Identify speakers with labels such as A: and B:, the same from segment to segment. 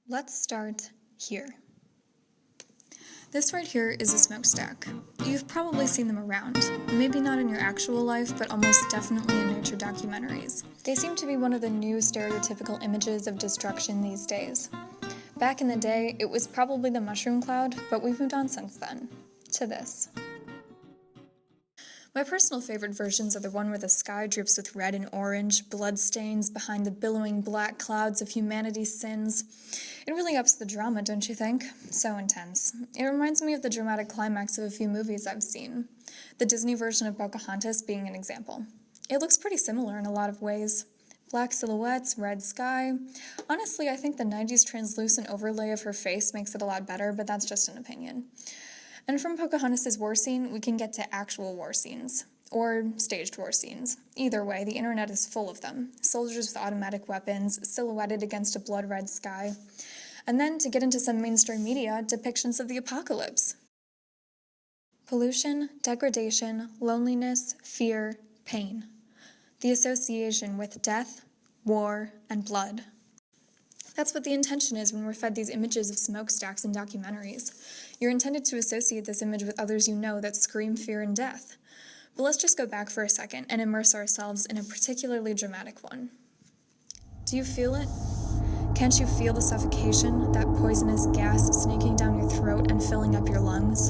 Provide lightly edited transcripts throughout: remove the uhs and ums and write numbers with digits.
A: Let's start here. This right here is a smokestack. You've probably seen them around, maybe not in your actual life, but almost definitely in nature documentaries. They seem to be one of the new stereotypical images of destruction these days. Back in the day, it was probably the mushroom cloud, but we've moved on since then, to this. My personal favorite versions are the one where the sky drips with red and orange, bloodstains behind the billowing black clouds of humanity's sins. It really ups the drama, don't you think? So intense. It reminds me of the dramatic climax of a few movies I've seen. The Disney version of Pocahontas being an example. It looks pretty similar in a lot of ways. Black silhouettes, red sky. Honestly, I think the 90s translucent overlay of her face makes it a lot better, but that's just an opinion. And from Pocahontas' war scene, we can get to actual war scenes, or staged war scenes. Either way, the internet is full of them. Soldiers with automatic weapons, silhouetted against a blood-red sky. And then, to get into some mainstream media, depictions of the apocalypse. Pollution, degradation, loneliness, fear, pain. The association with death, war, and blood. That's what the intention is when we're fed these images of smokestacks in documentaries. You're intended to associate this image with others you know that scream fear and death. But let's just go back for a second and immerse ourselves in a particularly dramatic one. Do you feel it? Can't you feel the suffocation, that poisonous gas snaking down your throat and filling up your lungs?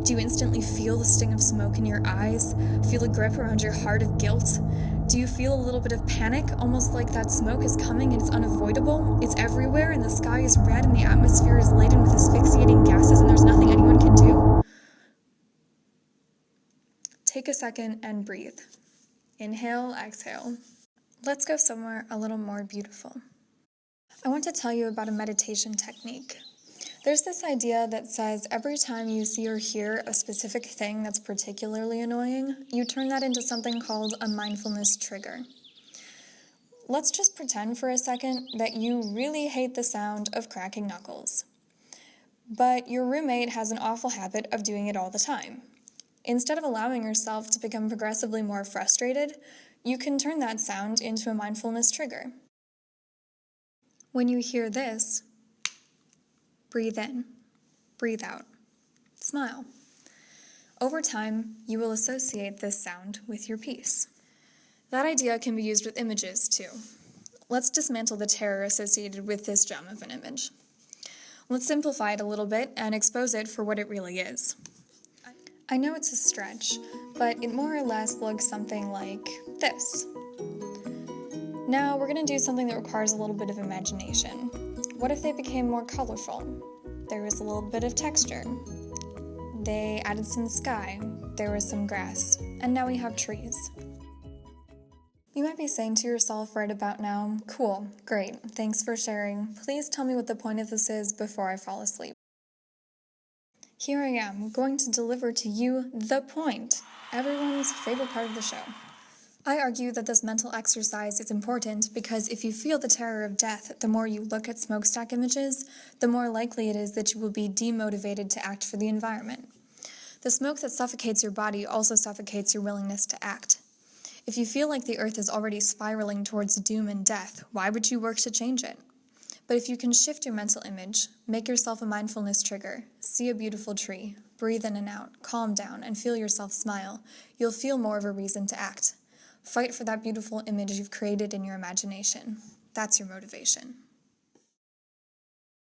A: Do you instantly feel the sting of smoke in your eyes? Feel a grip around your heart of guilt? Do you feel a little bit of panic, almost like that smoke is coming and it's unavoidable? It's everywhere and the sky is red and the atmosphere is laden with asphyxiating gases and there's nothing anyone can do? Take a second and breathe. Inhale, exhale. Let's go somewhere a little more beautiful. I want to tell you about a meditation technique. There's this idea that says every time you see or hear a specific thing that's particularly annoying, you turn that into something called a mindfulness trigger. Let's just pretend for a second that you really hate the sound of cracking knuckles. But your roommate has an awful habit of doing it all the time. Instead of allowing yourself to become progressively more frustrated, you can turn that sound into a mindfulness trigger. When you hear this, breathe in, breathe out, smile. Over time, you will associate this sound with your peace. That idea can be used with images, too. Let's dismantle the terror associated with this gem of an image. Let's simplify it a little bit and expose it for what it really is. I know it's a stretch, but it more or less looks something like this. Now, we're going to do something that requires a little bit of imagination. What if they became more colorful? There was a little bit of texture. They added some sky. There was some grass. And now we have trees. You might be saying to yourself right about now, cool, great, thanks for sharing. Please tell me what the point of this is before I fall asleep. Here I am, going to deliver to you the point, everyone's favorite part of the show. I argue that this mental exercise is important because if you feel the terror of death, the more you look at smokestack images, the more likely it is that you will be demotivated to act for the environment. The smoke that suffocates your body also suffocates your willingness to act. If you feel like the earth is already spiraling towards doom and death, why would you work to change it? But if you can shift your mental image, make yourself a mindfulness trigger, see a beautiful tree, breathe in and out, calm down, and feel yourself smile, you'll feel more of a reason to act. Fight for that beautiful image you've created in your imagination. That's your motivation.